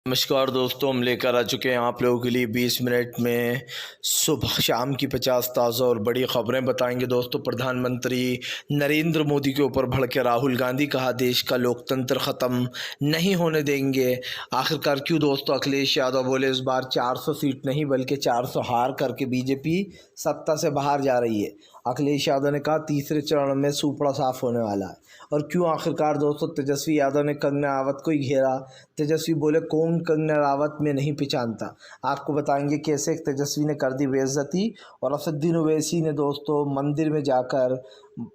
नमस्कार दोस्तों, हम लेकर आ चुके हैं आप लोगों के लिए 20 मिनट में सुबह शाम की 50 ताज़ा और बड़ी ख़बरें बताएंगे। दोस्तों, प्रधानमंत्री नरेंद्र मोदी के ऊपर भड़के राहुल गांधी, कहा देश का लोकतंत्र ख़त्म नहीं होने देंगे। आखिरकार क्यों दोस्तों? अखिलेश यादव बोले इस बार 400 सीट नहीं बल्कि 400 हार करके बीजेपी सत्ता से बाहर जा रही है। अखिलेश यादव ने कहा तीसरे चरण में सूपड़ा साफ होने वाला है। और क्यों? आखिरकार दोस्तों, तेजस्वी यादव ने कंगना रावत को ही घेरा। तेजस्वी बोले कौन कंगना रावत में नहीं पहचानता। आपको बताएंगे कैसे तेजस्वी ने कर दी बेइज्जती। और असदुद्दीन ओवैसी ने दोस्तों मंदिर में जाकर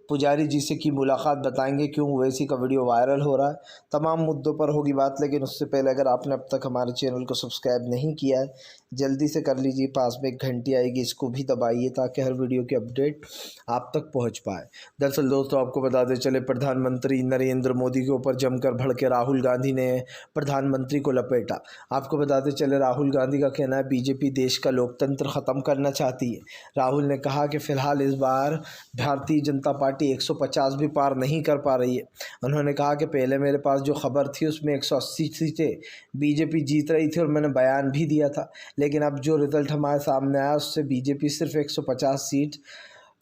पुजारी जी से की मुलाकात, बताएंगे क्यों ओवैसी का वीडियो वायरल हो रहा है। तमाम मुद्दों पर होगी बात, लेकिन उससे पहले अगर आपने अब तक हमारे चैनल को सब्सक्राइब नहीं किया है जल्दी से कर लीजिए। पास में एक घंटी आएगी, इसको भी दबाइए ताकि हर वीडियो की अपडेट आप तक पहुंच पाए। दरअसल दोस्तों, आपको बताते चले प्रधानमंत्री नरेंद्र मोदी के ऊपर जमकर भड़के राहुल गांधी ने प्रधानमंत्री को लपेटा। आपको बताते चले राहुल गांधी का कहना है बीजेपी देश का लोकतंत्र ख़त्म करना चाहती है। राहुल ने कहा कि फ़िलहाल इस बार भारतीय जनता पार्टी 150 भी पार नहीं कर पा रही है। उन्होंने कहा कि पहले मेरे पास जो खबर थी उसमें 180 सीटें बीजेपी जीत रही थी और मैंने बयान भी दिया था, लेकिन अब जो रिज़ल्ट हमारे सामने आया उससे बीजेपी सिर्फ 150 सीट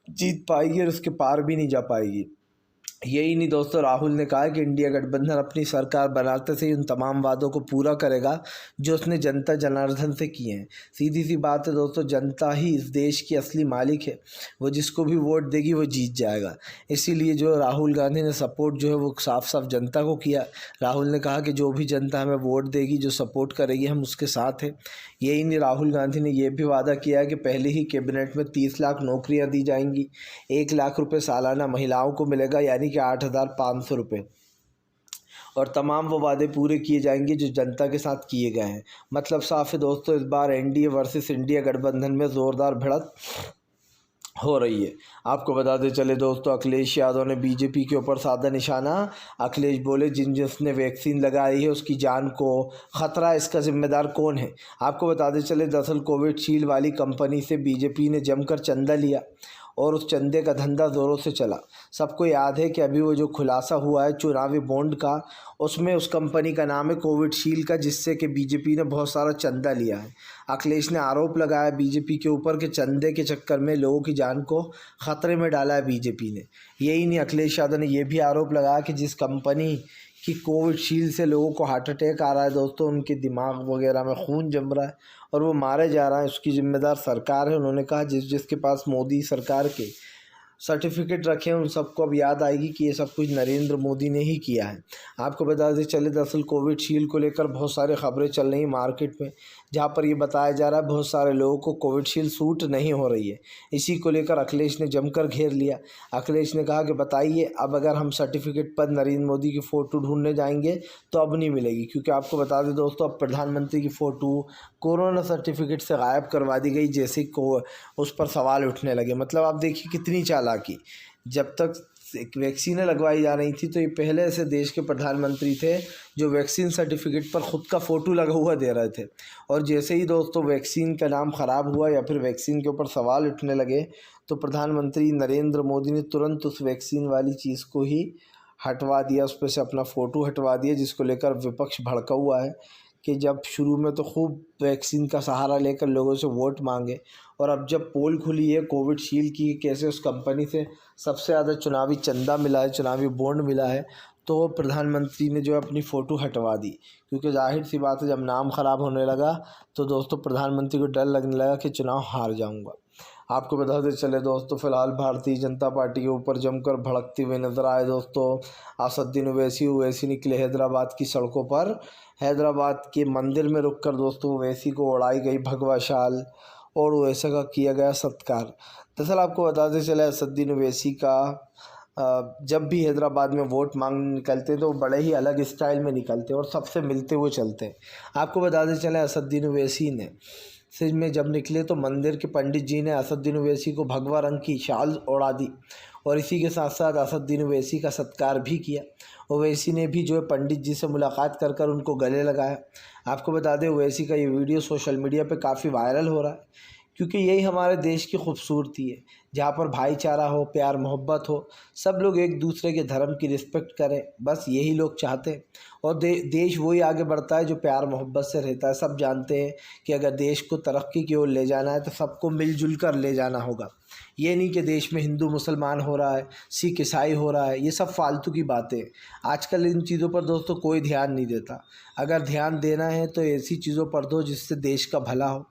जीत पाएगी और उसके पार भी नहीं जा पाएगी। यही नहीं दोस्तों, राहुल ने कहा कि इंडिया गठबंधन अपनी सरकार बनाते से उन तमाम वादों को पूरा करेगा जो उसने जनता जनार्दन से किए हैं। सीधी सी बात है दोस्तों, जनता ही इस देश की असली मालिक है। वो जिसको भी वोट देगी वो जीत जाएगा। इसीलिए जो राहुल गांधी ने सपोर्ट जो है वो साफ साफ जनता को किया। राहुल ने कहा कि जो भी जनता हमें वोट देगी, जो सपोर्ट करेगी, हम उसके साथ हैं। यही नहीं, राहुल गांधी ने यह भी वादा किया है कि पहले ही कैबिनेट में 30 लाख नौकरियां दी जाएंगी, 1 लाख रुपये सालाना महिलाओं को मिलेगा यानी कि 8,500 रुपये, और तमाम वो वादे पूरे किए जाएंगे जो जनता के साथ किए गए हैं। मतलब साफ है दोस्तों, इस बार एनडीए वर्सेस इंडिया गठबंधन में ज़ोरदार भिड़त हो रही है। आपको बताते चले दोस्तों, अखिलेश यादव ने बीजेपी के ऊपर साधा निशाना। अखिलेश बोले जिसने वैक्सीन लगाई है उसकी जान को खतरा है, इसका जिम्मेदार कौन है? आपको बताते चले दरअसल कोविशील्ड वाली कंपनी से बीजेपी ने जमकर चंदा लिया और उस चंदे का धंधा ज़ोरों से चला। सबको याद है कि अभी वो जो खुलासा हुआ है चुनावी बॉन्ड का, उसमें उस कंपनी का नाम है कोविशील्ड का, जिससे कि बीजेपी ने बहुत सारा चंदा लिया है। अखिलेश ने आरोप लगाया बीजेपी के ऊपर कि चंदे के चक्कर में लोगों की जान को ख़तरे में डाला है बीजेपी ने। यही नहीं, अखिलेश यादव ने यह भी आरोप लगाया कि जिस कंपनी कि कोविशील्ड से लोगों को हार्ट अटैक आ रहा है दोस्तों, उनके दिमाग वगैरह में खून जम रहा है और वो मारे जा रहा है, उसकी जिम्मेदार सरकार है। उन्होंने कहा जिसके पास मोदी सरकार के सर्टिफिकेट रखे हैं उन सबको अब याद आएगी कि ये सब कुछ नरेंद्र मोदी ने ही किया है। आपको बताते चले दरअसल कोविशील्ड को लेकर बहुत सारी खबरें चल रही मार्केट में, जहाँ पर ये बताया जा रहा है बहुत सारे लोगों को कोविशील्ड सूट नहीं हो रही है। इसी को लेकर अखिलेश ने जमकर घेर लिया। अखिलेश ने कहा कि बताइए, अब अगर हम सर्टिफिकेट पर नरेंद्र मोदी की फ़ोटो ढूंढने जाएंगे तो अब नहीं मिलेगी, क्योंकि आपको बता दें दोस्तों, अब प्रधानमंत्री की फ़ोटो कोरोना सर्टिफिकेट से गायब करवा दी गई, जैसे को उस पर सवाल उठने लगे। मतलब आप देखिए कितनी चालाकी। जब तक वैक्सीनें लगवाई जा रही थी तो ये पहले ऐसे देश के प्रधानमंत्री थे जो वैक्सीन सर्टिफिकेट पर ख़ुद का फ़ोटो लगा हुआ दे रहे थे, और जैसे ही दोस्तों वैक्सीन का नाम ख़राब हुआ या फिर वैक्सीन के ऊपर सवाल उठने लगे तो प्रधानमंत्री नरेंद्र मोदी ने तुरंत उस वैक्सीन वाली चीज़ को ही हटवा दिया, उस पर से अपना फ़ोटो हटवा दिया, जिसको लेकर विपक्ष भड़का हुआ है कि जब शुरू में तो खूब वैक्सीन का सहारा लेकर लोगों से वोट मांगे, और अब जब पोल खुली है कोविशील्ड की कैसे उस कंपनी से सबसे ज़्यादा चुनावी चंदा मिला है, चुनावी बॉन्ड मिला है, तो प्रधानमंत्री ने जो है अपनी फ़ोटो हटवा दी। क्योंकि जाहिर सी बात है, जब नाम ख़राब होने लगा तो दोस्तों प्रधानमंत्री को डर लगने लगा कि चुनाव हार जाऊंगा। आपको बताते चले दोस्तों, फ़िलहाल भारतीय जनता पार्टी के ऊपर जमकर भड़कते हुए नजर आए दोस्तों असदुद्दीन ओवैसी निकले हैदराबाद की सड़कों पर। हैदराबाद के मंदिर में रुककर दोस्तों ओवैसी को उड़ाई गई भगवा शाल और ओवैसी का किया गया सत्कार। दरअसल आपको बताते चले असदुद्दीन ओवैसी का जब भी हैदराबाद में वोट मांगने निकलते तो बड़े ही अलग स्टाइल में निकलते और सबसे मिलते हुए चलते। आपको बताते चले असदुद्दीन ओवैसी ने सिंध में जब निकले तो मंदिर के पंडित जी ने असदुद्दीन ओवैसी को भगवा रंग की शाल उड़ा दी और इसी के साथ साथ असदुद्दीन ओवैसी का सत्कार भी किया। ओवैसी ने भी जो है पंडित जी से मुलाकात कर कर उनको गले लगाया। आपको बता दें ओवैसी का ये वीडियो सोशल मीडिया पे काफ़ी वायरल हो रहा है, क्योंकि यही हमारे देश की खूबसूरती है, जहाँ पर भाईचारा हो, प्यार मोहब्बत हो, सब लोग एक दूसरे के धर्म की रिस्पेक्ट करें, बस यही लोग चाहते हैं। और देश वही आगे बढ़ता है जो प्यार मोहब्बत से रहता है। सब जानते हैं कि अगर देश को तरक्की की ओर ले जाना है तो सबको मिलजुल कर ले जाना होगा। ये नहीं कि देश में हिंदू मुसलमान हो रहा है, सिख ईसाई हो रहा है, ये सब फालतू की बातें। आजकल इन चीज़ों पर दोस्तों कोई ध्यान नहीं देता। अगर ध्यान देना है तो ऐसी चीज़ों पर दो जिससे देश का भला हो।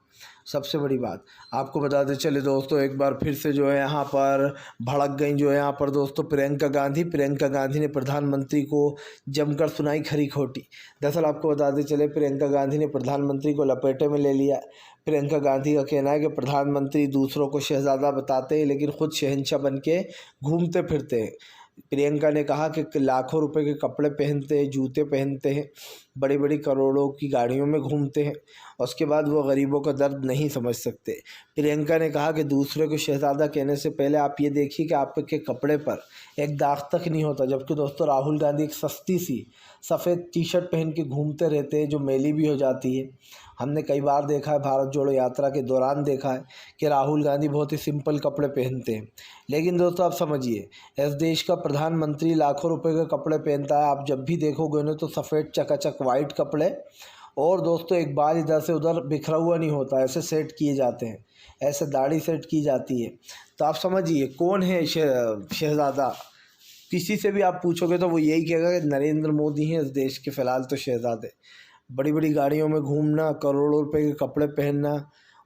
सबसे बड़ी बात आपको बताते चले दोस्तों, एक बार फिर से जो है यहाँ पर भड़क गई जो है यहाँ पर दोस्तों प्रियंका गांधी ने प्रधानमंत्री को जमकर सुनाई खरी खोटी। दरअसल आपको बताते चले, प्रियंका गांधी ने प्रधानमंत्री को लपेटे में ले लिया। प्रियंका गांधी का कहना है कि प्रधानमंत्री दूसरों को शहज़ादा बताते हैं लेकिन ख़ुद शहंशाह बन के घूमते फिरते हैं। प्रियंका ने कहा कि लाखों रुपए के कपड़े पहनते हैं, जूते पहनते हैं, बड़ी बड़ी करोड़ों की गाड़ियों में घूमते हैं, और उसके बाद वो गरीबों का दर्द नहीं समझ सकते। प्रियंका ने कहा कि दूसरे को शहज़ादा कहने से पहले आप ये देखिए कि आपके कपड़े पर एक दाग तक नहीं होता। जबकि दोस्तों राहुल गांधी एक सस्ती सी सफ़ेद टी शर्ट पहन के घूमते रहते हैं जो मैली भी हो जाती है। हमने कई बार देखा है, भारत जोड़ो यात्रा के दौरान देखा है कि राहुल गांधी बहुत ही सिंपल कपड़े पहनते हैं। लेकिन दोस्तों आप समझिए, इस देश का प्रधानमंत्री लाखों रुपए के कपड़े पहनता है। आप जब भी देखोगे उन्हें तो सफ़ेद चकाचक वाइट कपड़े, और दोस्तों एक बाल इधर से उधर बिखरा हुआ नहीं होता, ऐसे सेट किए जाते हैं, ऐसे दाढ़ी सेट की जाती है। तो आप समझिए कौन है शहज़ादा। किसी से भी आप पूछोगे तो वो यही कहेगा कि नरेंद्र मोदी हैं इस देश के फ़िलहाल तो शहज़ादे। बड़ी बड़ी गाड़ियों में घूमना, करोड़ों रुपए के कपड़े पहनना,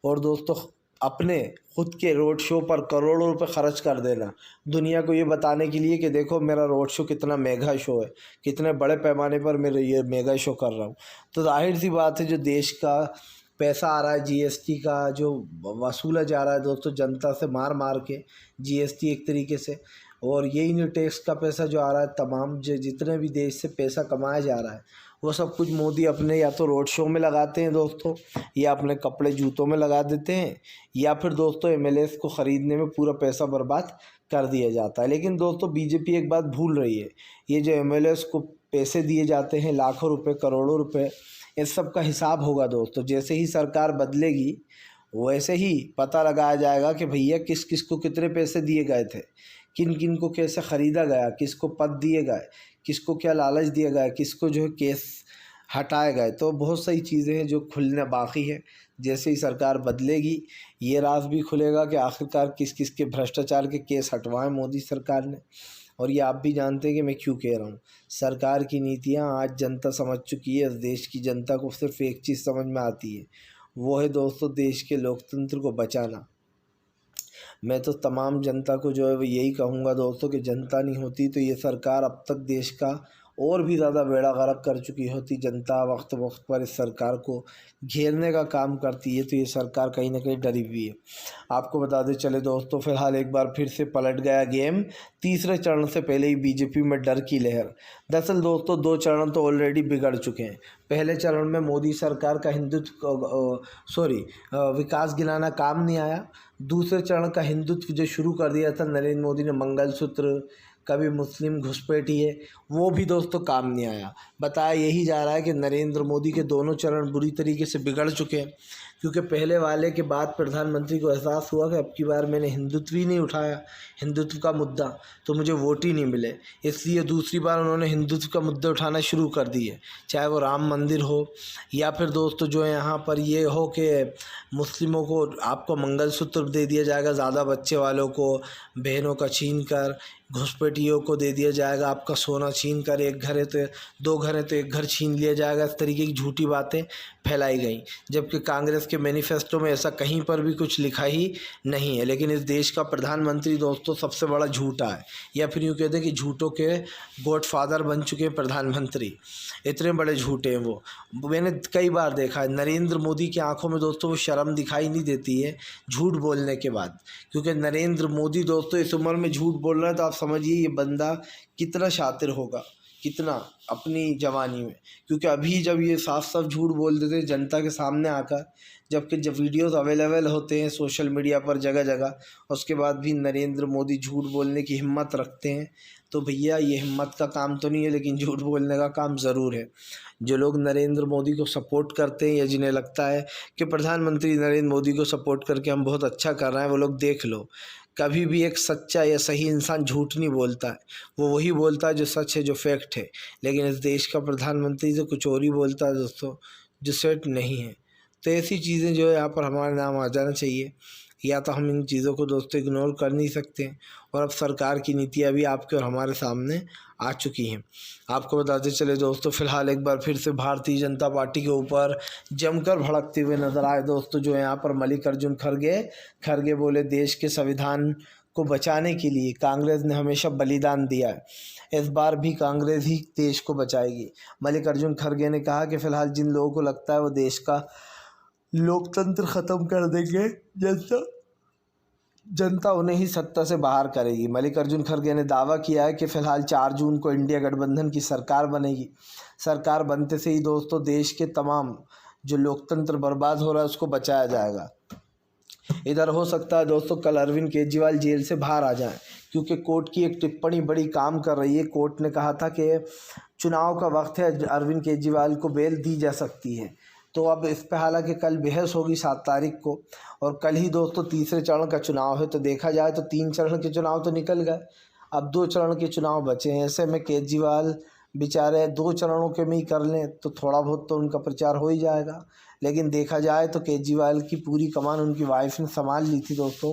और दोस्तों अपने खुद के रोड शो पर करोड़ों रुपए खर्च कर देना, दुनिया को ये बताने के लिए कि देखो मेरा रोड शो कितना मेगा शो है, कितने बड़े पैमाने पर मैं ये मेगा शो कर रहा हूँ। तो जाहिर सी बात है जो देश का पैसा आ रहा है जीएसटी का जो वसूला जा रहा है दोस्तों जनता से मार मार के, जीएसटी एक तरीके से, और यही नहीं टैक्स का पैसा जो आ रहा है, तमाम जितने भी देश से पैसा कमाया जा रहा है वो सब कुछ मोदी अपने या तो रोड शो में लगाते हैं दोस्तों, या अपने कपड़े जूतों में लगा देते हैं, या फिर दोस्तों एमएलएस को ख़रीदने में पूरा पैसा बर्बाद कर दिया जाता है। लेकिन दोस्तों बीजेपी एक बात भूल रही है, ये जो एमएलएस को पैसे दिए जाते हैं लाखों रुपए करोड़ों रुपए, इस सब का हिसाब होगा दोस्तों। जैसे ही सरकार बदलेगी वैसे ही पता लगाया जाएगा कि भैया किस किस को कितने पैसे दिए गए थे, किन किन को कैसे ख़रीदा गया, किसको पद दिए गए, किसको क्या लालच दिया गया, किसको जो है केस हटाए गए। तो बहुत सारी चीज़ें हैं जो खुलना बाकी है। जैसे ही सरकार बदलेगी ये राज भी खुलेगा कि आखिरकार किस किस के भ्रष्टाचार के केस हटवाएं मोदी सरकार ने। और ये आप भी जानते हैं कि मैं क्यों कह रहा हूँ, सरकार की नीतियाँ आज जनता समझ चुकी है। इस देश की जनता को सिर्फ एक चीज़ समझ में आती है, वो है दोस्तों देश के लोकतंत्र को बचाना। मैं तो तमाम जनता को जो है वो यही कहूँगा दोस्तों कि जनता नहीं होती तो ये सरकार अब तक देश का और भी ज़्यादा बेड़ा गर्क कर चुकी होती। जनता वक्त वक्त पर इस सरकार को घेरने का काम करती है, तो ये सरकार कहीं ना कहीं डरी हुई है। आपको बता दें चले दोस्तों, फिलहाल एक बार फिर से पलट गया गेम। तीसरे चरण से पहले ही बीजेपी में डर की लहर। दरअसल दोस्तों 2 चरण तो ऑलरेडी बिगड़ चुके हैं। पहले चरण में मोदी सरकार का विकास गिनाना काम नहीं आया। दूसरे चरण का हिंदुत्व जो शुरू कर दिया था नरेंद्र मोदी ने, मंगलसूत्र, कभी मुस्लिम घुसपैठी है, वो भी दोस्तों काम नहीं आया। बताया यही जा रहा है कि नरेंद्र मोदी के दोनों चरण बुरी तरीके से बिगड़ चुके हैं, क्योंकि पहले वाले के बाद प्रधानमंत्री को एहसास हुआ कि अब की बार मैंने हिंदुत्व ही नहीं उठाया, हिंदुत्व का मुद्दा, तो मुझे वोट ही नहीं मिले। इसलिए दूसरी बार उन्होंने हिंदुत्व का मुद्दा उठाना शुरू कर दिए, चाहे वो राम मंदिर हो या फिर दोस्तों जो है यहाँ पर ये हो कि मुस्लिमों को आपको मंगलसूत्र दे दिया जाएगा, ज़्यादा बच्चे वालों को बहनों का छीन कर, घुसपैठियों को दे दिया जाएगा आपका सोना छीन कर, एक घर है तो 2 घर है तो 1 घर छीन लिया जाएगा। इस तरीके की झूठी बातें फैलाई गई, जबकि कांग्रेस के मैनिफेस्टो में ऐसा कहीं पर भी कुछ लिखा ही नहीं है। लेकिन इस देश का प्रधानमंत्री दोस्तों सबसे बड़ा झूठा है, या फिर यूँ कहते हैं कि झूठों के गॉडफादर बन चुके हैं प्रधानमंत्री, इतने बड़े झूठे हैं वो। मैंने कई बार देखा है नरेंद्र मोदी की आंखों में दोस्तों वो शर्म दिखाई नहीं देती है झूठ बोलने के बाद, क्योंकि नरेंद्र मोदी दोस्तों इस उम्र में झूठ बोल रहा है, तो आप समझिए ये बंदा कितना शातिर होगा, कितना अपनी जवानी में, क्योंकि अभी जब ये साफ साफ झूठ बोल देते हैं जनता के सामने आकर, जबकि जब वीडियोस अवेलेबल होते हैं सोशल मीडिया पर जगह जगह, उसके बाद भी नरेंद्र मोदी झूठ बोलने की हिम्मत रखते हैं। तो भैया ये हिम्मत का काम तो नहीं है, लेकिन झूठ बोलने का काम ज़रूर है। जो लोग नरेंद्र मोदी को सपोर्ट करते हैं या जिन्हें लगता है कि प्रधानमंत्री नरेंद्र मोदी को सपोर्ट करके हम बहुत अच्छा कर रहे हैं, वो लोग देख लो, कभी भी एक सच्चा या सही इंसान झूठ नहीं बोलता है। वो वही बोलता है जो सच है, जो फैक्ट है। लेकिन इस देश का प्रधानमंत्री तो कुछ और ही बोलता है दोस्तों, जो सेट नहीं है। तो ऐसी चीज़ें जो है यहाँ पर हमारे नाम आ जाना चाहिए, या तो हम इन चीज़ों को दोस्तों इग्नोर कर नहीं सकते। और अब सरकार की नीतियाँ भी आपके और हमारे सामने आ चुकी हैं। आपको बताते चले दोस्तों, फ़िलहाल एक बार फिर से भारतीय जनता पार्टी के ऊपर जमकर भड़कते हुए नजर आए दोस्तों, जो यहाँ पर मल्लिकार्जुन खड़गे बोले देश के संविधान को बचाने के लिए कांग्रेस ने हमेशा बलिदान दिया है, इस बार भी कांग्रेस ही देश को बचाएगी। मल्लिकार्जुन खड़गे ने कहा कि फ़िलहाल जिन लोगों को लगता है वो देश का लोकतंत्र ख़त्म कर देंगे, जनता उन्हें ही सत्ता से बाहर करेगी। मल्लिकार्जुन खड़गे ने दावा किया है कि फ़िलहाल 4 जून को इंडिया गठबंधन की सरकार बनेगी। सरकार बनते से ही दोस्तों देश के तमाम जो लोकतंत्र बर्बाद हो रहा है उसको बचाया जाएगा। इधर हो सकता है दोस्तों कल अरविंद केजरीवाल जेल से बाहर आ जाएं, क्योंकि कोर्ट की एक टिप्पणी बड़ी काम कर रही है। कोर्ट ने कहा था कि चुनाव का वक्त है, अरविंद केजरीवाल को बेल दी जा सकती है। तो अब इस पे हालांकि कल बहस होगी 7 तारीख को, और कल ही दोस्तों तीसरे चरण का चुनाव है। तो देखा जाए तो 3 चरण के चुनाव तो निकल गए, अब 2 चरण के चुनाव बचे हैं। ऐसे में केजरीवाल बेचारे 2 चरणों के में ही कर लें तो थोड़ा बहुत तो उनका प्रचार हो ही जाएगा। लेकिन देखा जाए तो केजरीवाल की पूरी कमान उनकी वाइफ ने संभाल ली थी दोस्तों,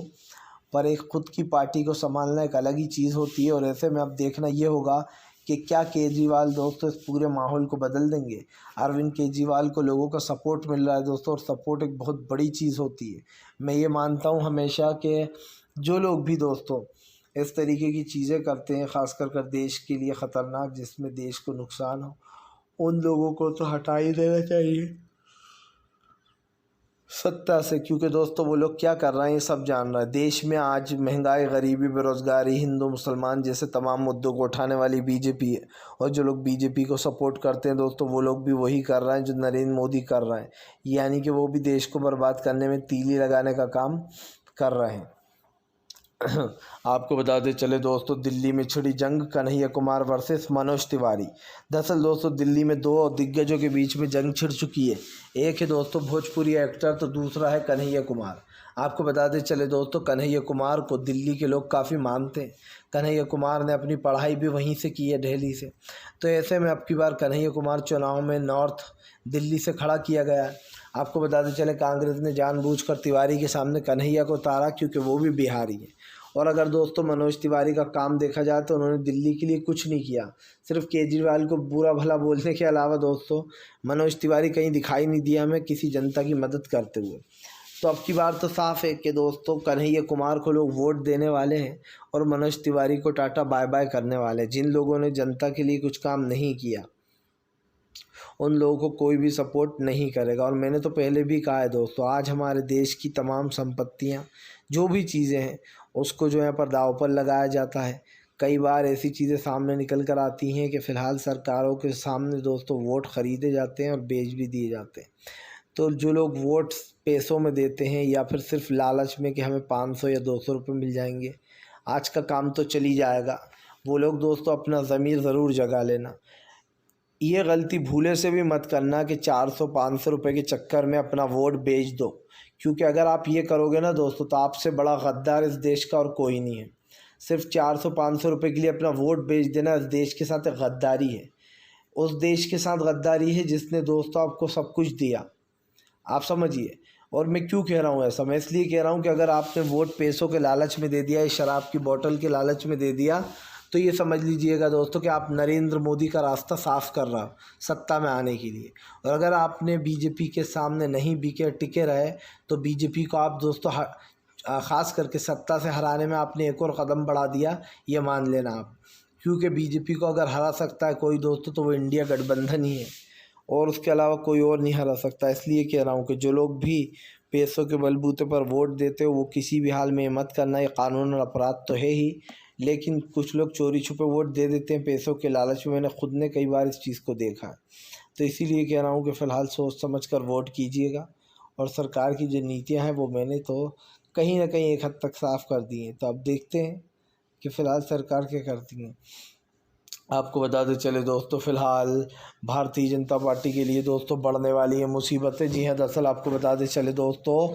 पर एक खुद की पार्टी को संभालना एक अलग ही चीज़ होती है। और ऐसे में अब देखना ये होगा कि क्या केजरीवाल दोस्तों इस पूरे माहौल को बदल देंगे। अरविंद केजरीवाल को लोगों का सपोर्ट मिल रहा है दोस्तों, और सपोर्ट एक बहुत बड़ी चीज़ होती है। मैं ये मानता हूँ हमेशा कि जो लोग भी दोस्तों इस तरीके की चीज़ें करते हैं, ख़ास कर देश के लिए ख़तरनाक, जिसमें देश को नुकसान हो, उन लोगों को तो हटा ही देना चाहिए सत्ता से। क्योंकि दोस्तों वो लोग क्या कर रहे हैं ये सब जान रहा है। देश में आज महंगाई, गरीबी, बेरोज़गारी, हिंदू मुसलमान जैसे तमाम मुद्दों को उठाने वाली बीजेपी है, और जो लोग बीजेपी को सपोर्ट करते हैं दोस्तों वो लोग भी वही कर रहे हैं जो नरेंद्र मोदी कर रहे हैं, यानी कि वो भी देश को बर्बाद करने में तीली लगाने का काम कर रहे हैं। आपको बताते चले दोस्तों, दिल्ली में छिड़ी जंग, कन्हैया कुमार वर्सेस मनोज तिवारी। दरअसल दोस्तों दिल्ली में 2 दिग्गजों के बीच में जंग छिड़ चुकी है। एक है दोस्तों भोजपुरी एक्टर, तो दूसरा है कन्हैया कुमार। आपको बताते चले दोस्तों, कन्हैया कुमार को दिल्ली के लोग काफ़ी मानते हैं। कन्हैया कुमार ने अपनी पढ़ाई भी वहीं से की है, दिल्ली से। तो ऐसे में अब की बार कन्हैया कुमार चुनाव में नॉर्थ दिल्ली से खड़ा किया गया है। आपको बताते चले कांग्रेस ने जानबूझकर तिवारी के सामने कन्हैया को उतारा, क्योंकि वो भी बिहारी है। और अगर दोस्तों मनोज तिवारी का काम देखा जाए तो उन्होंने दिल्ली के लिए कुछ नहीं किया, सिर्फ केजरीवाल को बुरा भला बोलने के अलावा दोस्तों मनोज तिवारी कहीं दिखाई नहीं दिया हमें किसी जनता की मदद करते हुए। तो अब की बार तो साफ है कि दोस्तों कन्हैया कुमार को लोग वोट देने वाले हैं, और मनोज तिवारी को टाटा बाय बाय करने वाले हैं। जिन लोगों ने जनता के लिए कुछ काम नहीं किया उन लोगों को कोई भी सपोर्ट नहीं करेगा। और मैंने तो पहले भी कहा है दोस्तों, आज हमारे देश की तमाम संपत्तियां, जो भी चीज़ें हैं, उसको जो है पर दांव पर लगाया जाता है। कई बार ऐसी चीज़ें सामने निकल कर आती हैं कि फ़िलहाल सरकारों के सामने दोस्तों वोट ख़रीदे जाते हैं और बेच भी दिए जाते हैं। तो जो लोग वोट पैसों में देते हैं या फिर सिर्फ लालच में कि हमें 500 या 200 रुपये मिल जाएंगे, आज का काम तो चली जाएगा, वो लोग दोस्तों अपना ज़मीर ज़रूर जगा लेना। ये गलती भूले से भी मत करना कि 400-500 रुपये के चक्कर में अपना वोट बेच दो, क्योंकि अगर आप ये करोगे ना दोस्तों तो आपसे बड़ा गद्दार इस देश का और कोई नहीं है। सिर्फ 400-500 रुपये के लिए अपना वोट बेच देना इस देश के साथ एक गद्दारी है। उस देश के साथ गद्दारी है जिसने दोस्तों आपको सब कुछ दिया, आप समझिए। और मैं क्यों कह रहा हूँ ऐसा, मैं इसलिए कह रहा हूँ कि अगर आपने वोट पैसों के लालच में दे दिया या शराब की बोतल के लालच में दे दिया, तो ये समझ लीजिएगा दोस्तों कि आप नरेंद्र मोदी का रास्ता साफ़ कर रहा हो सत्ता में आने के लिए। और अगर आपने बीजेपी के सामने नहीं बिके टिके रहे तो बीजेपी को आप दोस्तों ख़ास करके सत्ता से हराने में आपने एक और कदम बढ़ा दिया, ये मान लेना आप। क्योंकि बीजेपी को अगर हरा सकता है कोई दोस्तों तो वो इंडिया गठबंधन ही है, और उसके अलावा कोई और नहीं हरा सकता। इसलिए कह रहा हूँ कि जो लोग भी पैसों के बलबूते पर वोट देते हो वो किसी भी हाल में मत करना, ये कानून और अपराध तो है ही, लेकिन कुछ लोग चोरी छुपे वोट दे देते हैं पैसों के लालच में। मैंने खुद ने कई बार इस चीज़ को देखा है। तो इसीलिए कह रहा हूँ कि फ़िलहाल सोच समझ कर वोट कीजिएगा। और सरकार की जो नीतियाँ हैं वो मैंने तो कहीं ना कहीं एक हद तक साफ़ कर दी हैं। तो अब देखते हैं कि फ़िलहाल सरकार क्या करती है। आपको बताते चले दोस्तों, फ़िलहाल भारतीय जनता पार्टी के लिए दोस्तों बढ़ने वाली है मुसीबतें। जी हाँ, दरअसल आपको बताते चले दोस्तों,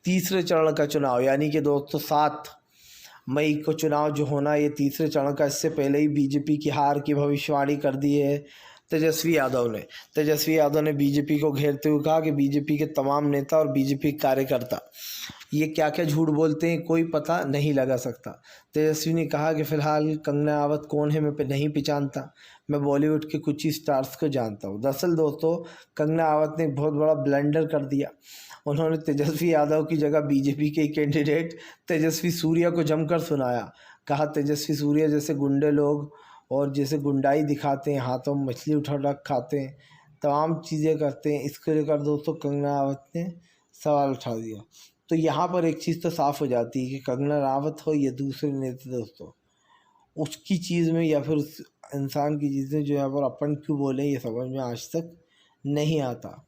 तीसरे चरण का चुनाव यानी कि दोस्तों 7 मई को चुनाव जो होना, ये तीसरे चरण का। इससे पहले ही बीजेपी की हार की भविष्यवाणी कर दी है तेजस्वी यादव ने बीजेपी को घेरते हुए कहा कि बीजेपी के तमाम नेता और बीजेपी कार्यकर्ता ये क्या क्या झूठ बोलते हैं कोई पता नहीं लगा सकता। तेजस्वी ने कहा कि फ़िलहाल कंगना रावत कौन है मैं नहीं पहचानता, मैं बॉलीवुड के कुछ ही स्टार्स को जानता हूँ। दरअसल दोस्तों, कंगना रावत ने एक बहुत बड़ा ब्लंडर कर दिया। उन्होंने तेजस्वी यादव की जगह बीजेपी के कैंडिडेट तेजस्वी सूर्या को जमकर सुनाया। कहा तेजस्वी सूर्या जैसे गुंडे लोग और जैसे गुंडाई दिखाते हैं, हाथों में मछली उठा रख खाते हैं, तमाम चीज़ें करते हैं, इसको लेकर दोस्तों कंगना रावत ने सवाल उठा दिया। तो यहाँ पर एक चीज़ तो साफ़ हो जाती है कि कंगना रावत हो या दूसरे नेता दोस्तों, उसकी चीज़ में या फिर उस इंसान की चीज़ में जो यहाँ पर अपन क्यों बोले ये समझ में आज तक नहीं आता।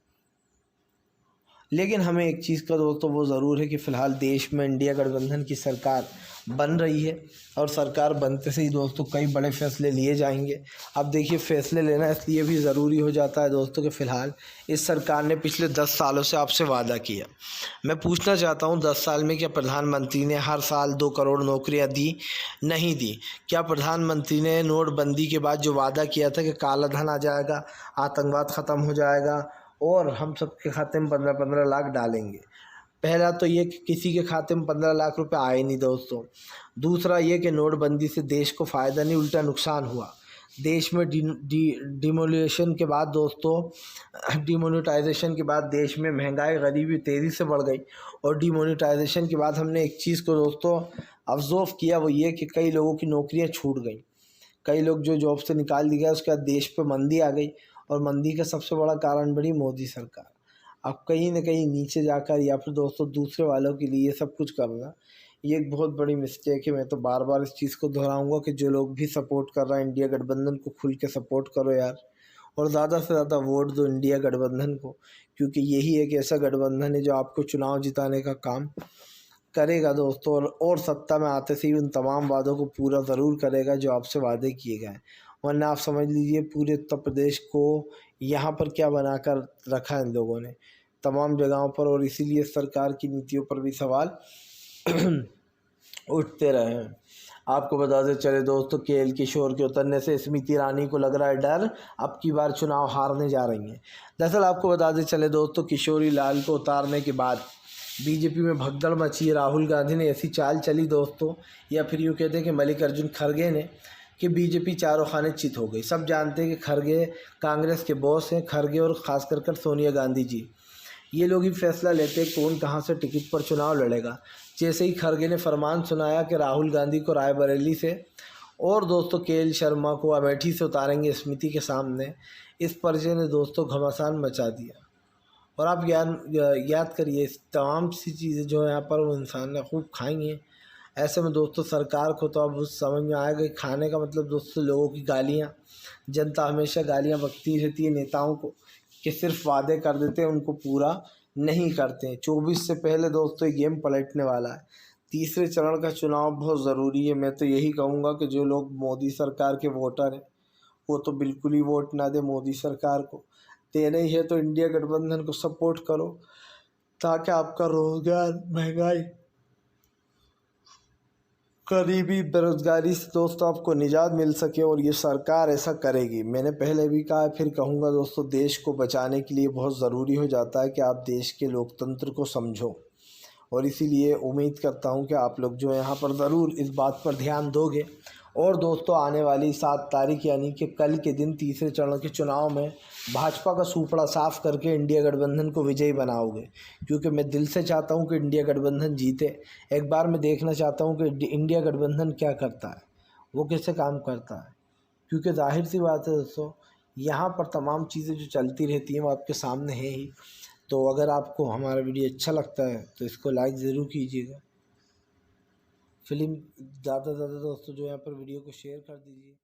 लेकिन हमें एक चीज़ का दोस्तों वो ज़रूर है कि फ़िलहाल देश में इंडिया गठबंधन की सरकार बन रही है और सरकार बनते से ही दोस्तों कई बड़े फैसले लिए जाएंगे। अब देखिए, फैसले लेना इसलिए भी ज़रूरी हो जाता है दोस्तों कि फ़िलहाल इस सरकार ने पिछले 10 सालों से आपसे वादा किया। मैं पूछना चाहता हूँ 10 साल में क्या प्रधानमंत्री ने हर साल 2 करोड़ नौकरियाँ दी? नहीं दी। क्या प्रधानमंत्री ने नोटबंदी के बाद जो वादा किया था कि काला धन आ जाएगा, आतंकवाद ख़त्म हो जाएगा और हम सबके खाते में 15-15 लाख डालेंगे? पहला तो ये कि किसी के खाते में 15 लाख रुपए आए नहीं दोस्तों। दूसरा ये कि नोटबंदी से देश को फ़ायदा नहीं उल्टा नुकसान हुआ। देश में डिमोनेटाइजेशन के बाद दोस्तों, डिमोनेटाइजेशन के बाद देश में महंगाई गरीबी तेज़ी से बढ़ गई। और डिमोनेटाइजेशन के बाद हमने एक चीज़ को दोस्तों ऑब्ज़र्व किया, वो ये कि कई लोगों की नौकरियां छूट गई, कई लोग जो जॉब से निकाल दिए गए। उसके बाद देश पे मंदी आ गई और मंदी का सबसे बड़ा कारण बनी मोदी सरकार। अब कहीं न कहीं नीचे जाकर या फिर दोस्तों दूसरे वालों के लिए सब कुछ करना, ये एक बहुत बड़ी मिस्टेक है। मैं तो बार बार इस चीज़ को दोहराऊंगा कि जो लोग भी सपोर्ट कर रहे हैं इंडिया गठबंधन को, खुल के सपोर्ट करो यार, और ज़्यादा से ज़्यादा वोट दो इंडिया गठबंधन को, क्योंकि यही एक ऐसा गठबंधन है जो आपको चुनाव जिताने का काम करेगा दोस्तों। और सत्ता में आते से ही उन तमाम वादों को पूरा ज़रूर करेगा जो आपसे वादे किए गए हैं। वरना आप समझ लीजिए पूरे उत्तर प्रदेश को यहाँ पर क्या बनाकर रखा है इन लोगों ने तमाम जगहों पर, और इसीलिए सरकार की नीतियों पर भी सवाल उठते रहे हैं। आपको बताते चले दोस्तों, केएल किशोर के उतरने से स्मृति ईरानी को लग रहा है डर, अब की बार चुनाव हारने जा रही हैं। दरअसल आपको बताते चले दोस्तों, किशोरी लाल को उतारने के बाद बीजेपी में भगदड़ मची है। राहुल गांधी ने ऐसी चाल चली दोस्तों, या फिर यूँ कहते हैं कि मल्लिकार्जुन खड़गे ने, कि बीजेपी चारों खाने चित हो गई। सब जानते हैं कि खड़गे कांग्रेस के बॉस हैं। खड़गे और ख़ास कर सोनिया गांधी जी, ये लोग ही फैसला लेते हैं कौन कहाँ से टिकट पर चुनाव लड़ेगा। जैसे ही खड़गे ने फरमान सुनाया कि राहुल गांधी को रायबरेली से और दोस्तों केएल शर्मा को अमेठी से उतारेंगे स्मृति के सामने, इस परिचय ने दोस्तों घमासान मचा दिया। और आप याद करिए, इस तमाम सी चीज़ें जो है यहाँ पर वो इंसान ने खूब खाएंगे। ऐसे में दोस्तों सरकार को तो अब समझ में आएगा कि खाने का मतलब दोस्तों लोगों की गालियाँ। जनता हमेशा गालियाँ बकती रहती है नेताओं को कि सिर्फ वादे कर देते हैं, उनको पूरा नहीं करते हैं। 24 से पहले दोस्तों ये गेम पलटने वाला है। तीसरे चरण का चुनाव बहुत ज़रूरी है। मैं तो यही कहूँगा कि जो लोग मोदी सरकार के वोटर हैं वो तो बिल्कुल ही वोट ना दे मोदी सरकार को। देना ही है तो इंडिया गठबंधन को सपोर्ट करो, ताकि आपका रोजगार, महंगाई, गरीबी, बेरोजगारी से दोस्तों आपको निजात मिल सके। और ये सरकार ऐसा करेगी। मैंने पहले भी कहा, फिर कहूँगा दोस्तों, देश को बचाने के लिए बहुत ज़रूरी हो जाता है कि आप देश के लोकतंत्र को समझो। और इसीलिए उम्मीद करता हूँ कि आप लोग जो है यहाँ पर ज़रूर इस बात पर ध्यान दोगे। और दोस्तों आने वाली 7 तारीख यानी कि कल के दिन तीसरे चरण के चुनाव में भाजपा का सूपड़ा साफ करके इंडिया गठबंधन को विजयी बनाओगे, क्योंकि मैं दिल से चाहता हूँ कि इंडिया गठबंधन जीते। एक बार मैं देखना चाहता हूँ कि इंडिया गठबंधन क्या करता है, वो कैसे काम करता है। क्योंकि जाहिर सी बात है दोस्तों, यहाँ पर तमाम चीज़ें जो चलती रहती हैं वो आपके सामने है ही। तो अगर आपको हमारा वीडियो अच्छा लगता है तो इसको लाइक ज़रूर कीजिएगा। फिल्म ज़्यादा से ज़्यादा दोस्तों जो यहाँ पर वीडियो को शेयर कर दीजिए।